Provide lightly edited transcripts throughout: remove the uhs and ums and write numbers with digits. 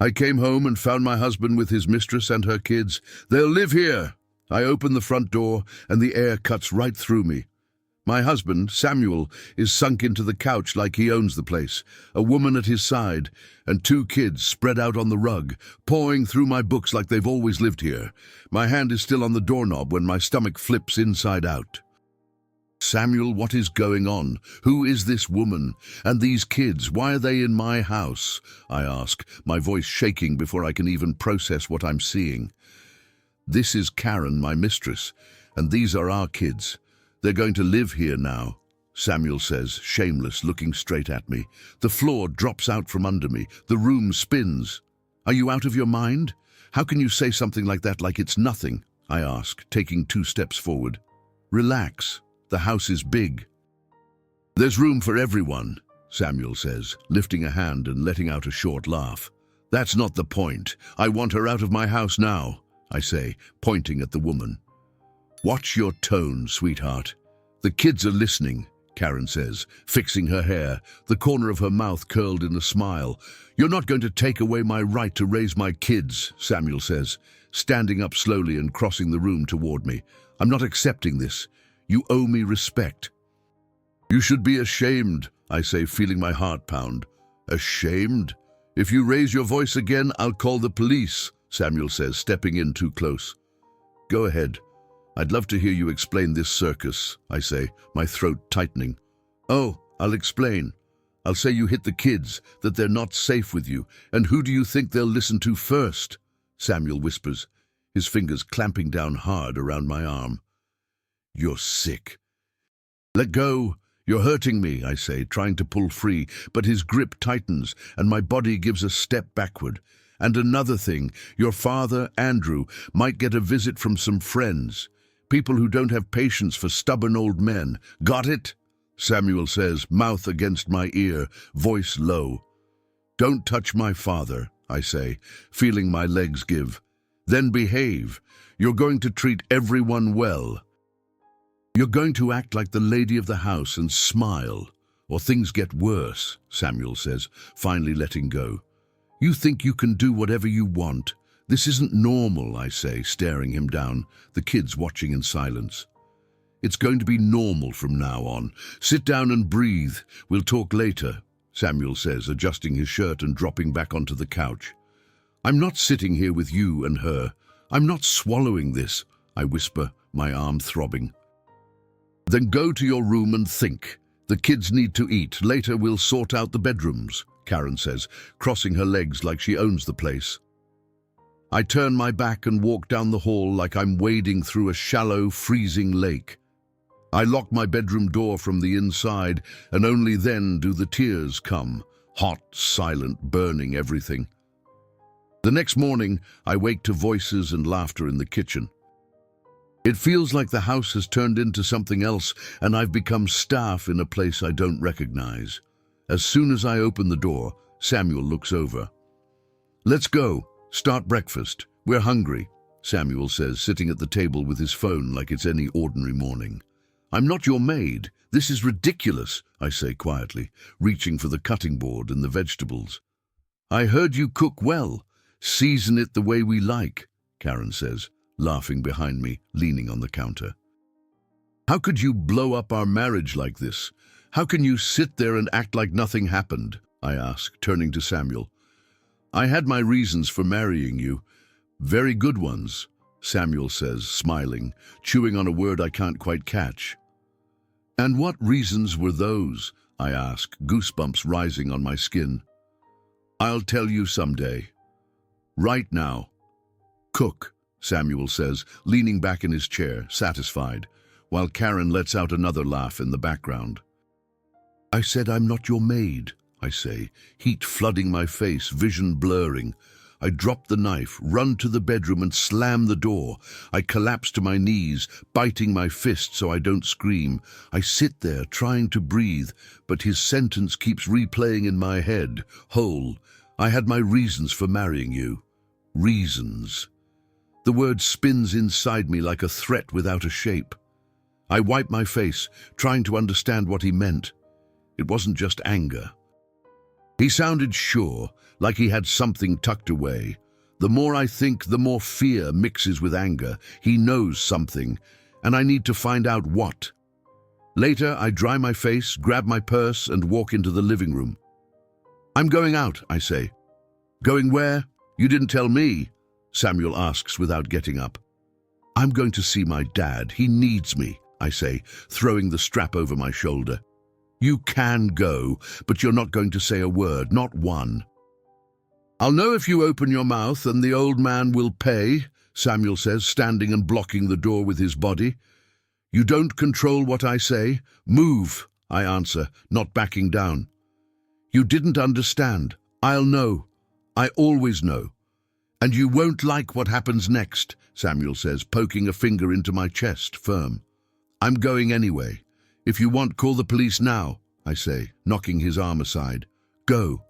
I came home and found my husband with his mistress and her kids. They'll live here. I open the front door and the air cuts right through me. My husband, Samuel, is sunk into the couch like he owns the place, a woman at his side, and 2 kids spread out on the rug, pawing through my books like they've always lived here. My hand is still on the doorknob when my stomach flips inside out. Samuel, what is going on? Who is this woman? And these kids, why are they in my house? I ask, my voice shaking before I can even process what I'm seeing. This is Karen, my mistress, and these are our kids. They're going to live here now, Samuel says, shameless, looking straight at me. The floor drops out from under me. The room spins. Are you out of your mind? How can you say something like that like it's nothing? I ask, taking 2 steps forward. Relax. The house is big. There's room for everyone, Samuel says, lifting a hand and letting out a short laugh. That's not the point. I want her out of my house now, I say, pointing at the woman. Watch your tone, sweetheart. The kids are listening, Karen says, fixing her hair, the corner of her mouth curled in a smile. You're not going to take away my right to raise my kids, Samuel says, standing up slowly and crossing the room toward me. I'm not accepting this. You owe me respect. You should be ashamed, I say, feeling my heart pound. Ashamed? If you raise your voice again, I'll call the police, Samuel says, stepping in too close. Go ahead. I'd love to hear you explain this circus, I say, my throat tightening. Oh, I'll explain. I'll say you hit the kids, that they're not safe with you, and who do you think they'll listen to first? Samuel whispers, his fingers clamping down hard around my arm. You're sick. Let go. You're hurting me, I say, trying to pull free, but his grip tightens and my body gives a step backward. And another thing, your father, Andrew, might get a visit from some friends. People who don't have patience for stubborn old men. Got it? Samuel says, mouth against my ear, voice low. Don't touch my father, I say, feeling my legs give. Then behave. You're going to treat everyone well. You're going to act like the lady of the house and smile, or things get worse, Samuel says, finally letting go. You think you can do whatever you want. This isn't normal, I say, staring him down, the kids watching in silence. It's going to be normal from now on. Sit down and breathe. We'll talk later, Samuel says, adjusting his shirt and dropping back onto the couch. I'm not sitting here with you and her. I'm not swallowing this, I whisper, my arm throbbing. Then go to your room and think. The kids need to eat. Later we'll sort out the bedrooms, Karen says, crossing her legs like she owns the place. I turn my back and walk down the hall like I'm wading through a shallow, freezing lake. I lock my bedroom door from the inside, and only then do the tears come, hot, silent, burning everything. The next morning, I wake to voices and laughter in the kitchen. It feels like the house has turned into something else, and I've become staff in a place I don't recognize. As soon as I open the door, Samuel looks over. Let's go. Start breakfast. We're hungry, Samuel says, sitting at the table with his phone like it's any ordinary morning. I'm not your maid. This is ridiculous, I say quietly, reaching for the cutting board and the vegetables. I heard you cook well. Season it the way we like, Karen says, laughing behind me, leaning on the counter. How could you blow up our marriage like this? How can you sit there and act like nothing happened? I ask, turning to Samuel. I had my reasons for marrying you. Very good ones, Samuel says, smiling, chewing on a word I can't quite catch. And what reasons were those? I ask, goosebumps rising on my skin. I'll tell you someday. Right now. Cook, Samuel says, leaning back in his chair, satisfied, while Karen lets out another laugh in the background. I said I'm not your maid, I say, heat flooding my face, vision blurring. I drop the knife, run to the bedroom and slam the door. I collapse to my knees, biting my fist so I don't scream. I sit there trying to breathe, but his sentence keeps replaying in my head, whole. I had my reasons for marrying you. Reasons. The word spins inside me like a threat without a shape. I wipe my face, trying to understand what he meant. It wasn't just anger. He sounded sure, like he had something tucked away. The more I think, the more fear mixes with anger. He knows something, and I need to find out what. Later, I dry my face, grab my purse, and walk into the living room. "I'm going out," I say. "Going where? You didn't tell me," Samuel asks without getting up. "I'm going to see my dad. He needs me," I say, throwing the strap over my shoulder. "You can go, but you're not going to say a word, not one." "I'll know if you open your mouth, and the old man will pay," Samuel says, standing and blocking the door with his body. "You don't control what I say. Move," I answer, not backing down. "You didn't understand. I'll know. I always know. And you won't like what happens next," Samuel says, poking a finger into my chest, firm. "I'm going anyway. If you want, call the police now," I say, knocking his arm aside. "Go."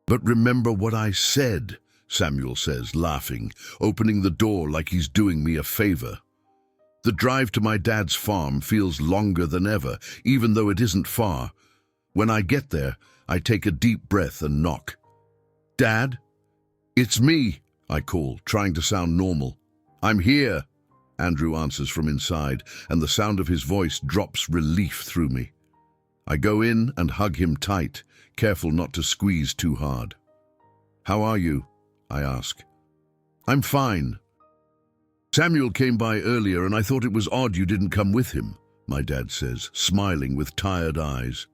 "But remember what I said," Samuel says, laughing, opening the door like he's doing me a favor. The drive to my dad's farm feels longer than ever, even though it isn't far. When I get there, I take a deep breath and knock. "Dad?" "It's me," I call, trying to sound normal. "I'm here," Andrew answers from inside, and the sound of his voice drops relief through me. I go in and hug him tight, careful not to squeeze too hard. "How are you?" I ask. "I'm fine. Samuel came by earlier and I thought it was odd you didn't come with him," my dad says, smiling with tired eyes.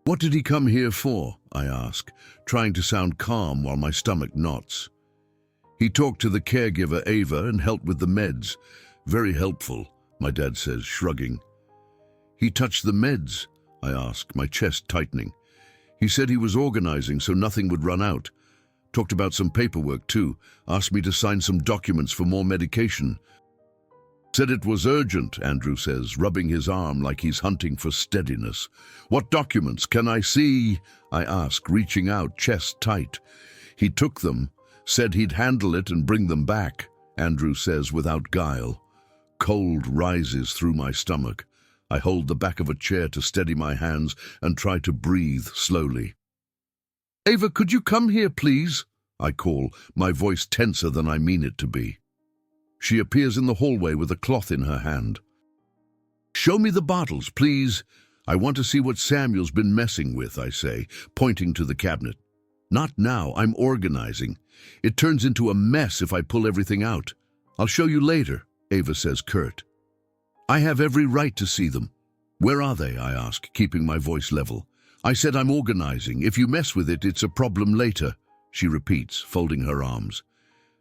"What did he come here for?" I ask, trying to sound calm while my stomach knots. "He talked to the caregiver, Ava, and helped with the meds. Very helpful," my dad says, shrugging. "He touched the meds?" I ask, my chest tightening. "He said he was organizing so nothing would run out. Talked about some paperwork too, asked me to sign some documents for more medication. Said it was urgent," Andrew says, rubbing his arm like he's hunting for steadiness. "What documents? Can I see?" I ask, reaching out, chest tight. "He took them, said he'd handle it and bring them back," Andrew says without guile. Cold rises through my stomach. I hold the back of a chair to steady my hands and try to breathe slowly. "Ava, could you come here, please?" I call, my voice tenser than I mean it to be. She appears in the hallway with a cloth in her hand. "Show me the bottles, please. I want to see what Samuel's been messing with," I say, pointing to the cabinet. "Not now, I'm organizing. It turns into a mess if I pull everything out. I'll show you later," Ava says curt. "I have every right to see them." "Where are they?" I ask, keeping my voice level. "I said I'm organizing. If you mess with it, it's a problem later," she repeats, folding her arms.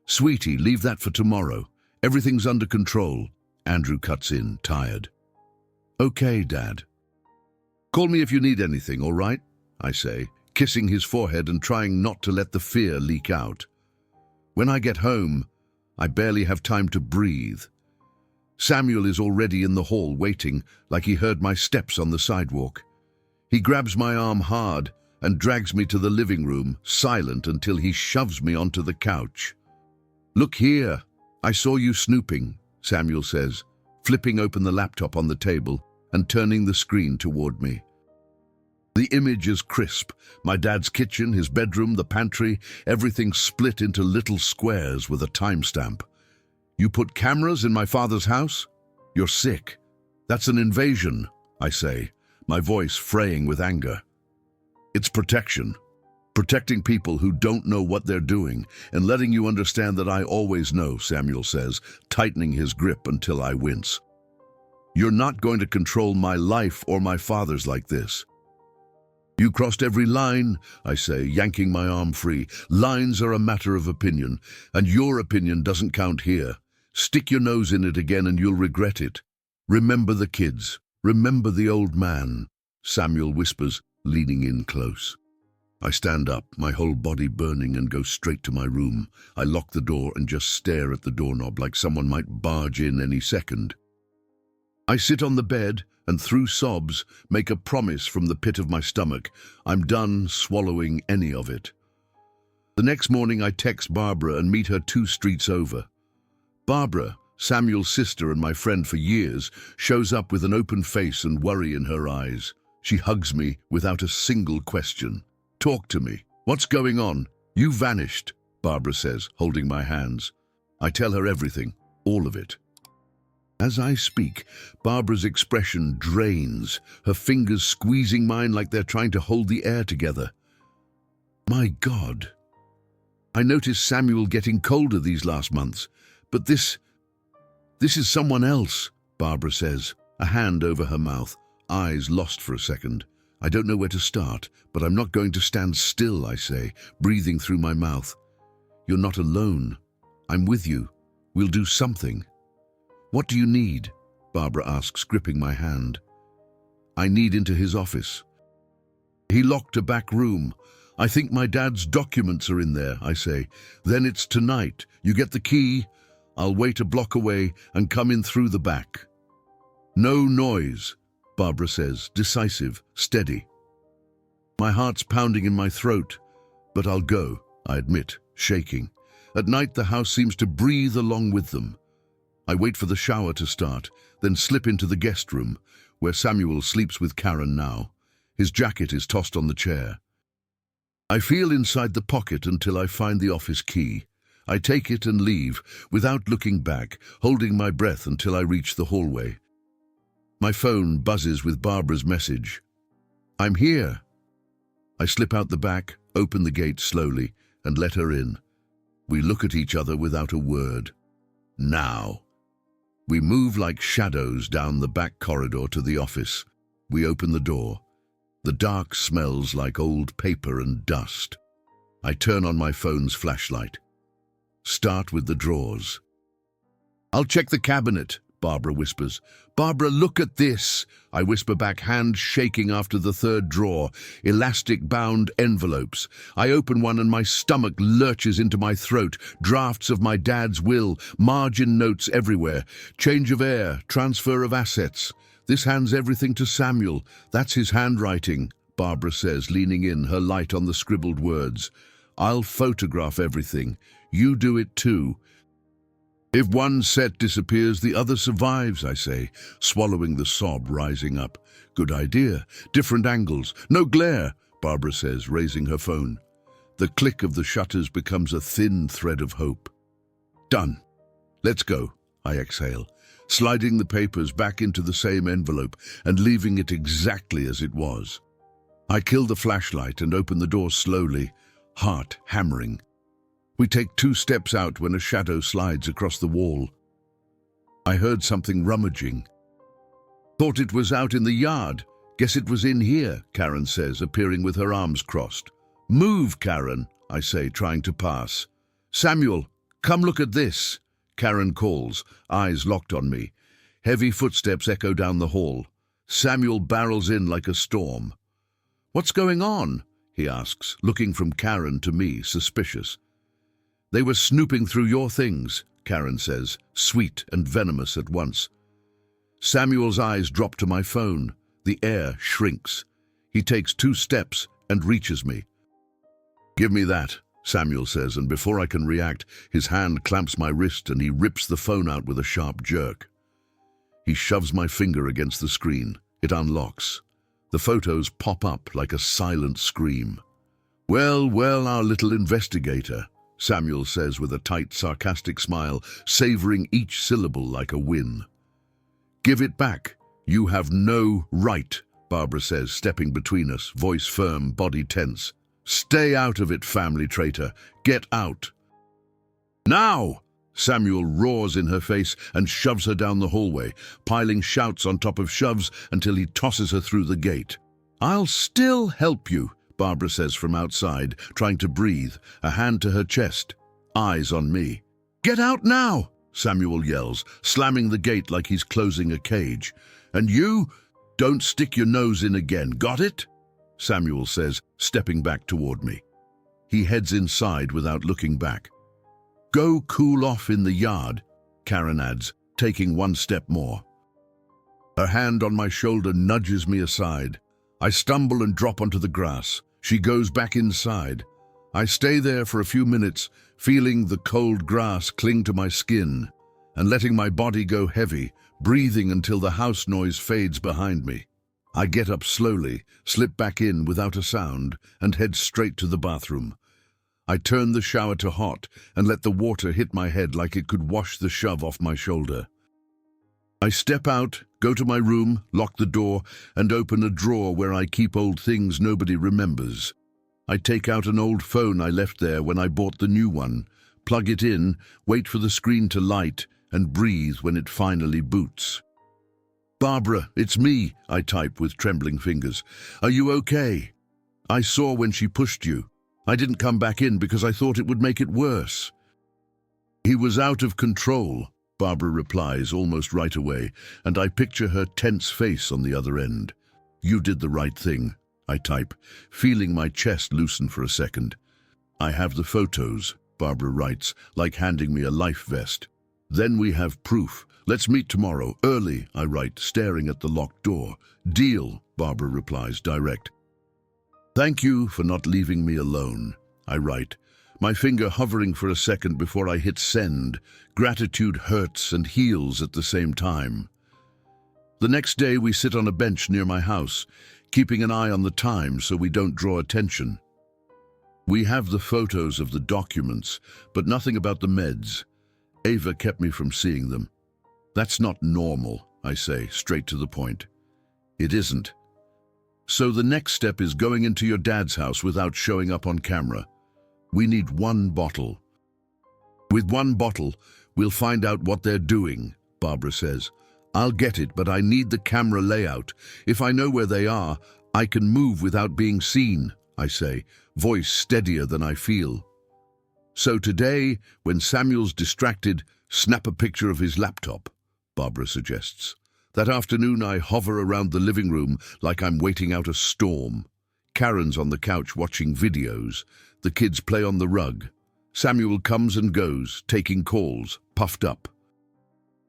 "Sweetie, leave that for tomorrow. Everything's under control," Andrew cuts in, tired. "Okay, Dad." "Call me if you need anything, all right?" I say, kissing his forehead and trying not to let the fear leak out. When I get home, I barely have time to breathe. Samuel is already in the hall waiting, like he heard my steps on the sidewalk. He grabs my arm hard and drags me to the living room, silent until he shoves me onto the couch. "Look here, I saw you snooping," Samuel says, flipping open the laptop on the table and turning the screen toward me. The image is crisp. My dad's kitchen, his bedroom, the pantry, everything split into little squares with a timestamp. "You put cameras in my father's house? You're sick. That's an invasion," I say, my voice fraying with anger. "It's protection. Protecting people who don't know what they're doing and letting you understand that I always know," Samuel says, tightening his grip until I wince. "You're not going to control my life or my father's like this." "You crossed every line," I say, yanking my arm free. "Lines are a matter of opinion, and your opinion doesn't count here. Stick your nose in it again and you'll regret it. Remember the kids. Remember the old man," Samuel whispers, leaning in close. I stand up, my whole body burning, and go straight to my room. I lock the door and just stare at the doorknob like someone might barge in any second. I sit on the bed and, through sobs, make a promise from the pit of my stomach. I'm done swallowing any of it. The next morning I text Barbara and meet her 2 streets over. Barbara, Samuel's sister and my friend for years, shows up with an open face and worry in her eyes. She hugs me without a single question. "Talk to me," What's going on? You vanished, Barbara says, holding my hands. I tell her everything, all of it. As I speak, Barbara's expression drains, her fingers squeezing mine like they're trying to hold the air together. My God. I noticed Samuel getting colder these last months, but this is someone else, Barbara says, a hand over her mouth, eyes lost for a second. I don't know where to start, but I'm not going to stand still, I say, breathing through my mouth. You're not alone. I'm with you. We'll do something. What do you need? Barbara asks, gripping my hand. I need into his office. He locked a back room. I think my dad's documents are in there, I say. Then it's tonight. You get the key. I'll wait a block away and come in through the back. No noise, Barbara says, decisive, steady. My heart's pounding in my throat, but I'll go, I admit, shaking. At night the house seems to breathe along with them. I wait for the shower to start, then slip into the guest room, where Samuel sleeps with Karen now. His jacket is tossed on the chair. I feel inside the pocket until I find the office key. I take it and leave, without looking back, holding my breath until I reach the hallway. My phone buzzes with Barbara's message. I'm here. I slip out the back, open the gate slowly, and let her in. We look at each other without a word. Now. We move like shadows down the back corridor to the office. We open the door. The dark smells like old paper and dust. I turn on my phone's flashlight. Start with the drawers. I'll check the cabinet, Barbara whispers. Barbara, look at this, I whisper back, hand shaking after the third drawer. Elastic-bound envelopes. I open one and my stomach lurches into my throat. Drafts of my dad's will, margin notes everywhere. Change of heir, transfer of assets. This hands everything to Samuel. That's his handwriting, Barbara says, leaning in, her light on the scribbled words. I'll photograph everything. You do it too. If one set disappears, the other survives, I say, swallowing the sob rising up. Good idea. Different angles. No glare, Barbara says, raising her phone. The click of the shutters becomes a thin thread of hope. Done. Let's go, I exhale, sliding the papers back into the same envelope and leaving it exactly as it was. I kill the flashlight and open the door slowly, heart hammering. We take 2 steps out when a shadow slides across the wall. I heard something rummaging. Thought it was out in the yard. Guess it was in here, Karen says, appearing with her arms crossed. Move, Karen, I say, trying to pass. Samuel, come look at this, Karen calls, eyes locked on me. Heavy footsteps echo down the hall. Samuel barrels in like a storm. What's going on? He asks, looking from Karen to me, suspicious. They were snooping through your things, Karen says, sweet and venomous at once. Samuel's eyes drop to my phone. The air shrinks. He takes 2 steps and reaches me. Give me that, Samuel says, and before I can react, his hand clamps my wrist and he rips the phone out with a sharp jerk. He shoves my finger against the screen. It unlocks. The photos pop up like a silent scream. Well, well, our little investigator, Samuel says with a tight, sarcastic smile, savoring each syllable like a win. Give it back. You have no right, Barbara says, stepping between us, voice firm, body tense. Stay out of it, family traitor. Get out. Now! Samuel roars in her face and shoves her down the hallway, piling shouts on top of shoves until he tosses her through the gate. I'll still help you, Barbara says from outside, trying to breathe, a hand to her chest, eyes on me. Get out now, Samuel yells, slamming the gate like he's closing a cage. And you, don't stick your nose in again, got it? Samuel says, stepping back toward me. He heads inside without looking back. Go cool off in the yard, Karen adds, taking 1 step more. Her hand on my shoulder nudges me aside. I stumble and drop onto the grass. She goes back inside. I stay there for a few minutes, feeling the cold grass cling to my skin and letting my body go heavy, breathing until the house noise fades behind me. I get up slowly, slip back in without a sound, and head straight to the bathroom. I turn the shower to hot and let the water hit my head like it could wash the shove off my shoulder. I step out, go to my room, lock the door, and open a drawer where I keep old things nobody remembers. I take out an old phone I left there when I bought the new one, plug it in, wait for the screen to light, and breathe when it finally boots. "Barbara, it's me," I type with trembling fingers. "Are you okay? I saw when she pushed you. I didn't come back in because I thought it would make it worse." "He was out of control," Barbara replies almost right away, and I picture her tense face on the other end. "You did the right thing," I type, feeling my chest loosen for a second. "I have the photos," Barbara writes, like handing me a life vest. "Then we have proof. Let's meet tomorrow, early," I write, staring at the locked door. "Deal," Barbara replies, direct. "Thank you for not leaving me alone," I write, my finger hovering for a second before I hit send. Gratitude hurts and heals at the same time. The next day we sit on a bench near my house, keeping an eye on the time so we don't draw attention. We have the photos of the documents, but nothing about the meds. Ava kept me from seeing them. "That's not normal," I say, straight to the point. "It isn't." "So the next step is going into your dad's house without showing up on camera. We need one bottle. With one bottle, we'll find out what they're doing," Barbara says. "I'll get it, but I need the camera layout. If I know where they are, I can move without being seen," I say, voice steadier than I feel. "So today, when Samuel's distracted, snap a picture of his laptop," Barbara suggests. That afternoon I hover around the living room like I'm waiting out a storm. Karen's on the couch watching videos. The kids play on the rug. Samuel comes and goes, taking calls, puffed up.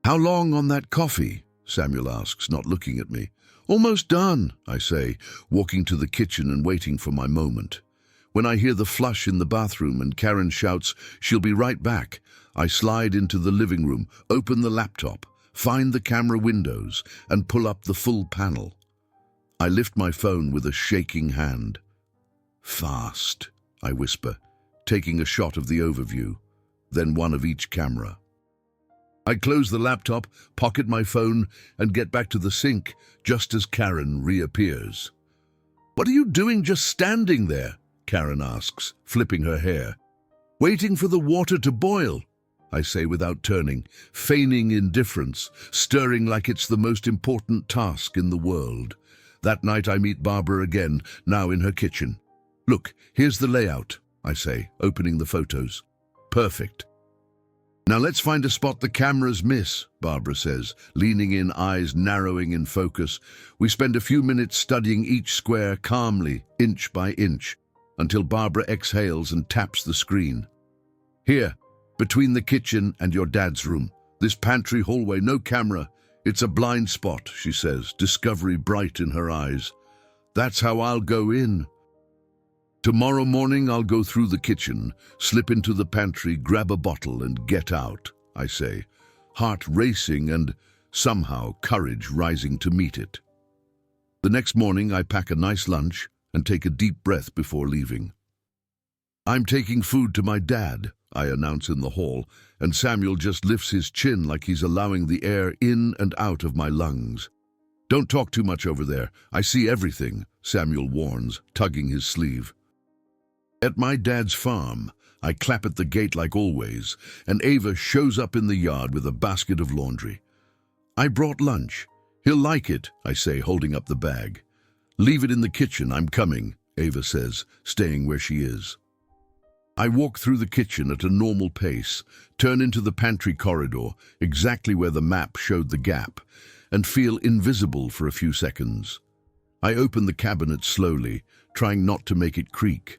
"How long on that coffee?" Samuel asks, not looking at me. "Almost done," I say, walking to the kitchen and waiting for my moment. When I hear the flush in the bathroom and Karen shouts, "She'll be right back," I slide into the living room, open the laptop, find the camera windows, and pull up the full panel. I lift my phone with a shaking hand. "Fast," I whisper, taking a shot of the overview, then one of each camera. I close the laptop, pocket my phone, and get back to the sink just as Karen reappears. "What are you doing just standing there?" Karen asks, flipping her hair. "Waiting for the water to boil," I say without turning, feigning indifference, stirring like it's the most important task in the world. That night I meet Barbara again, now in her kitchen. "Look, here's the layout," I say, opening the photos. "Perfect." "Now let's find a spot the cameras miss," Barbara says, leaning in, eyes narrowing in focus. We spend a few minutes studying each square calmly, inch by inch, until Barbara exhales and taps the screen. "Here, between the kitchen and your dad's room. This pantry hallway, no camera. It's a blind spot," she says, discovery bright in her eyes. "That's how I'll go in. Tomorrow morning I'll go through the kitchen, slip into the pantry, grab a bottle and get out," I say, heart racing and somehow courage rising to meet it. The next morning I pack a nice lunch and take a deep breath before leaving. "I'm taking food to my dad," I announce in the hall, and Samuel just lifts his chin like he's allowing the air in and out of my lungs. "Don't talk too much over there. I see everything," Samuel warns, tugging his sleeve. At my dad's farm, I clap at the gate like always, and Ava shows up in the yard with a basket of laundry. "I brought lunch. He'll like it," I say, holding up the bag. "Leave it in the kitchen, I'm coming," Ava says, staying where she is. I walk through the kitchen at a normal pace, turn into the pantry corridor, exactly where the map showed the gap, and feel invisible for a few seconds. I open the cabinet slowly, trying not to make it creak.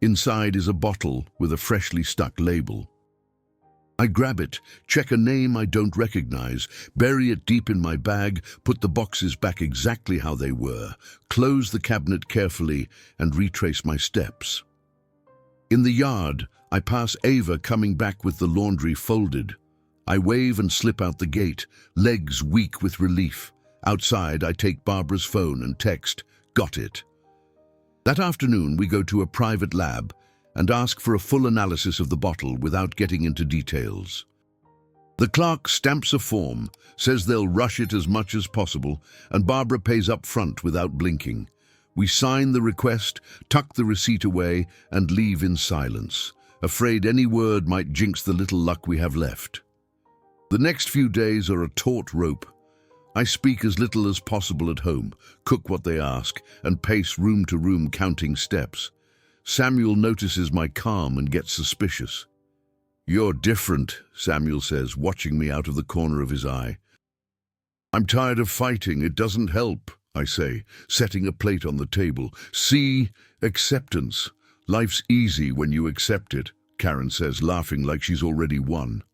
Inside is a bottle with a freshly stuck label. I grab it, check a name I don't recognize, bury it deep in my bag, put the boxes back exactly how they were, close the cabinet carefully, and retrace my steps. In the yard, I pass Ava coming back with the laundry folded. I wave and slip out the gate, legs weak with relief. Outside, I take Barbara's phone and text, "Got it." That afternoon, we go to a private lab and ask for a full analysis of the bottle without getting into details. The clerk stamps a form, says they'll rush it as much as possible, and Barbara pays up front without blinking. We sign the request, tuck the receipt away, and leave in silence, afraid any word might jinx the little luck we have left. The next few days are a taut rope. I speak as little as possible at home, cook what they ask, and pace room to room counting steps. Samuel notices my calm and gets suspicious. "You're different," Samuel says, watching me out of the corner of his eye. "I'm tired of fighting. It doesn't help," I say, setting a plate on the table. "See, acceptance. Life's easy when you accept it," Karen says, laughing like she's already won.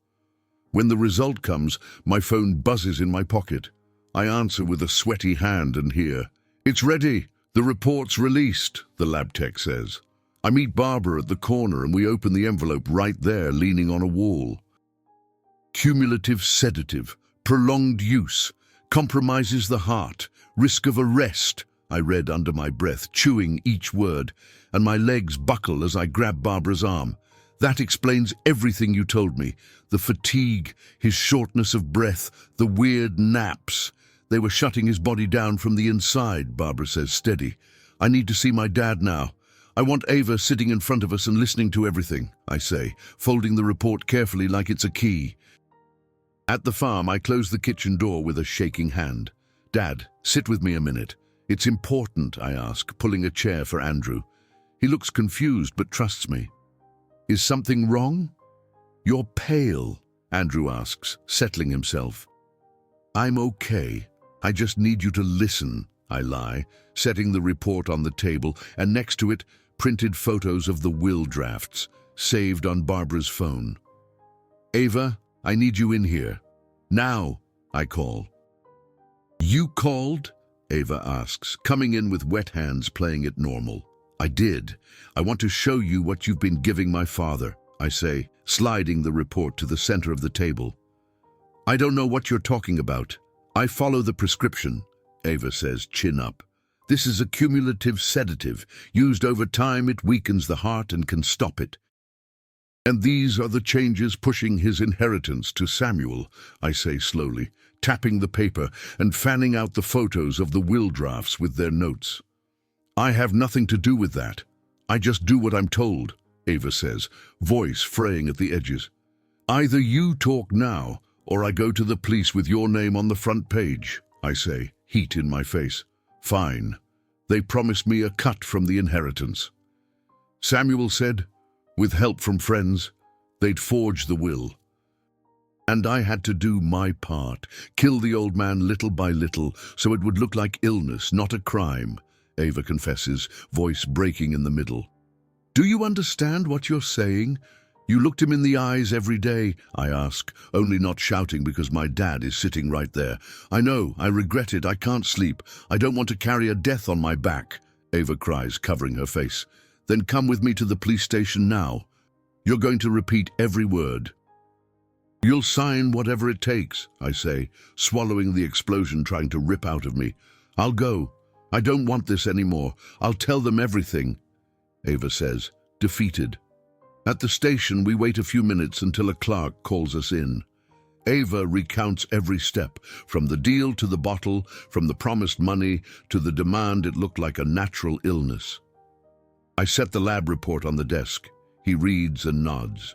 When the result comes, my phone buzzes in my pocket. I answer with a sweaty hand and hear, "It's ready. The report's released," the lab tech says. I meet Barbara at the corner and we open the envelope right there, leaning on a wall. Cumulative sedative, prolonged use, compromises the heart, risk of arrest, I read under my breath, chewing each word, and my legs buckle as I grab Barbara's arm. "That explains everything you told me. The fatigue, his shortness of breath, the weird naps. They were shutting his body down from the inside," Barbara says, steady. "I need to see my dad now. I want Ava sitting in front of us and listening to everything," I say, folding the report carefully like it's a key. At the farm, I close the kitchen door with a shaking hand. "Dad, sit with me a minute. It's important," I ask, pulling a chair for Andrew. He looks confused but trusts me. "Is something wrong?" "You're pale," Andrew asks, settling himself. "I'm okay. I just need you to listen," I lie, setting the report on the table, and next to it, printed photos of the will drafts, saved on Barbara's phone. "Ava, I need you in here. Now," I call. "You called?" Ava asks, coming in with wet hands, playing it normal. "I did. I want to show you what you've been giving my father," I say, sliding the report to the center of the table. "I don't know what you're talking about. I follow the prescription," Ava says, chin up. "This is a cumulative sedative. Used over time, it weakens the heart and can stop it. And these are the changes pushing his inheritance to Samuel," I say slowly, tapping the paper and fanning out the photos of the will drafts with their notes. "I have nothing to do with that. I just do what I'm told," Ava says, voice fraying at the edges. "Either you talk now, or I go to the police with your name on the front page," I say, heat in my face. "Fine. They promised me a cut from the inheritance." Samuel said, with help from friends, they'd forge the will. And I had to do my part, kill the old man little by little, so it would look like illness, not a crime, Ava confesses, voice breaking in the middle. "Do you understand what you're saying? You looked him in the eyes every day," I ask, only not shouting because my dad is sitting right there. "I know, I regret it, I can't sleep. I don't want to carry a death on my back," Ava cries, covering her face. "Then come with me to the police station now. You're going to repeat every word." "You'll sign whatever it takes," I say, swallowing the explosion trying to rip out of me. "I'll go. I don't want this anymore. I'll tell them everything," Ava says, defeated. At the station, we wait a few minutes until a clerk calls us in. Ava recounts every step, from the deal to the bottle, from the promised money to the demand it looked like a natural illness. I set the lab report on the desk. He reads and nods.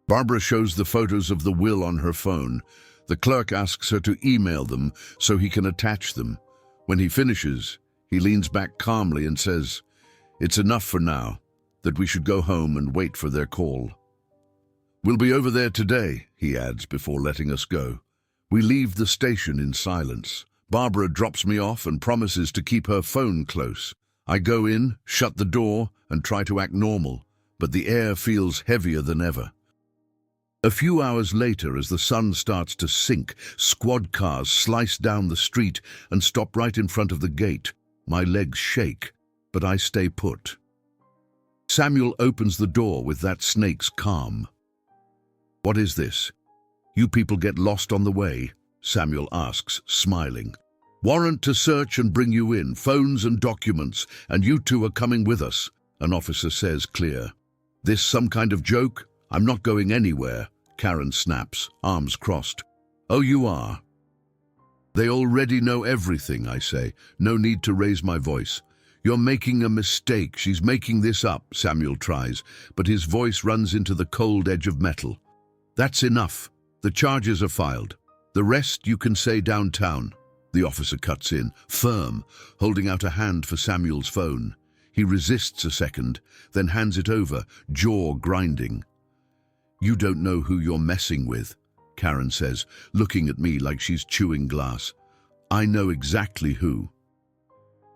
Barbara shows the photos of the will on her phone. The clerk asks her to email them so he can attach them. When he finishes, he leans back calmly and says, "It's enough for now, that we should go home and wait for their call." "We'll be over there today," he adds before letting us go. We leave the station in silence. Barbara drops me off and promises to keep her phone close. I go in, shut the door, and try to act normal, but the air feels heavier than ever. A few hours later, as the sun starts to sink, squad cars slice down the street and stop right in front of the gate. My legs shake, but I stay put. Samuel opens the door with that snake's calm. "What is this? You people get lost on the way?" Samuel asks, smiling. Warrant to search and bring you in, phones and documents, and you two are coming with us, an officer says, clear. This some kind of joke? I'm not going anywhere, Karen snaps, arms crossed. Oh, you are? They already know everything, I say. No need to raise my voice. You're making a mistake. She's making this up, Samuel tries, but his voice runs into the cold edge of metal. That's enough. The charges are filed. The rest you can say downtown. The officer cuts in, firm, holding out a hand for Samuel's phone. He resists a second, then hands it over, jaw grinding. You don't know who you're messing with, Karen says, looking at me like she's chewing glass. I know exactly who.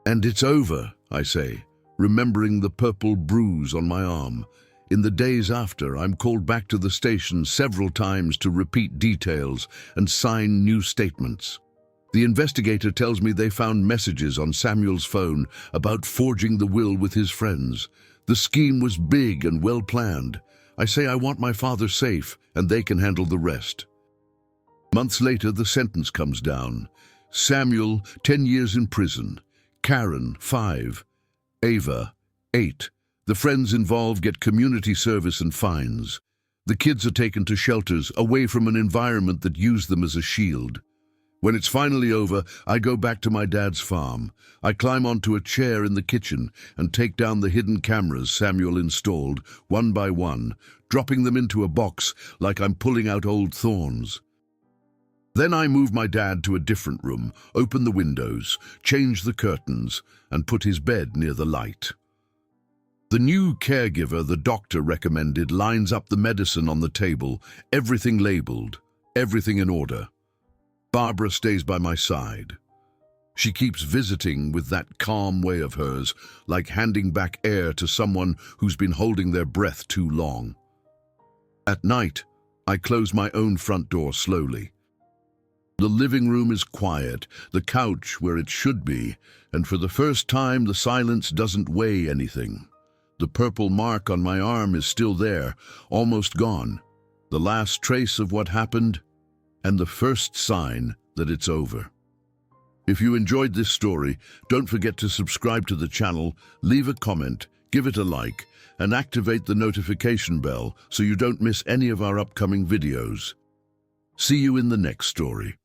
And it's over, I say, remembering the purple bruise on my arm. In the days after, I'm called back to the station several times to repeat details and sign new statements. The investigator tells me they found messages on Samuel's phone about forging the will with his friends. The scheme was big and well planned. I say I want my father safe, and they can handle the rest. Months later, the sentence comes down. Samuel, 10 years in prison. Karen, 5. Ava, 8. The friends involved get community service and fines. The kids are taken to shelters, away from an environment that used them as a shield. When it's finally over, I go back to my dad's farm. I climb onto a chair in the kitchen and take down the hidden cameras Samuel installed, one by one, dropping them into a box like I'm pulling out old thorns. Then I move my dad to a different room, open the windows, change the curtains, and put his bed near the light. The new caregiver the doctor recommended lines up the medicine on the table, everything labeled, everything in order. Barbara stays by my side. She keeps visiting with that calm way of hers, like handing back air to someone who's been holding their breath too long. At night, I close my own front door slowly. The living room is quiet, the couch where it should be, and for the first time the silence doesn't weigh anything. The purple mark on my arm is still there, almost gone. The last trace of what happened, and the first sign that it's over. If you enjoyed this story, don't forget to subscribe to the channel, leave a comment, give it a like, and activate the notification bell so you don't miss any of our upcoming videos. See you in the next story.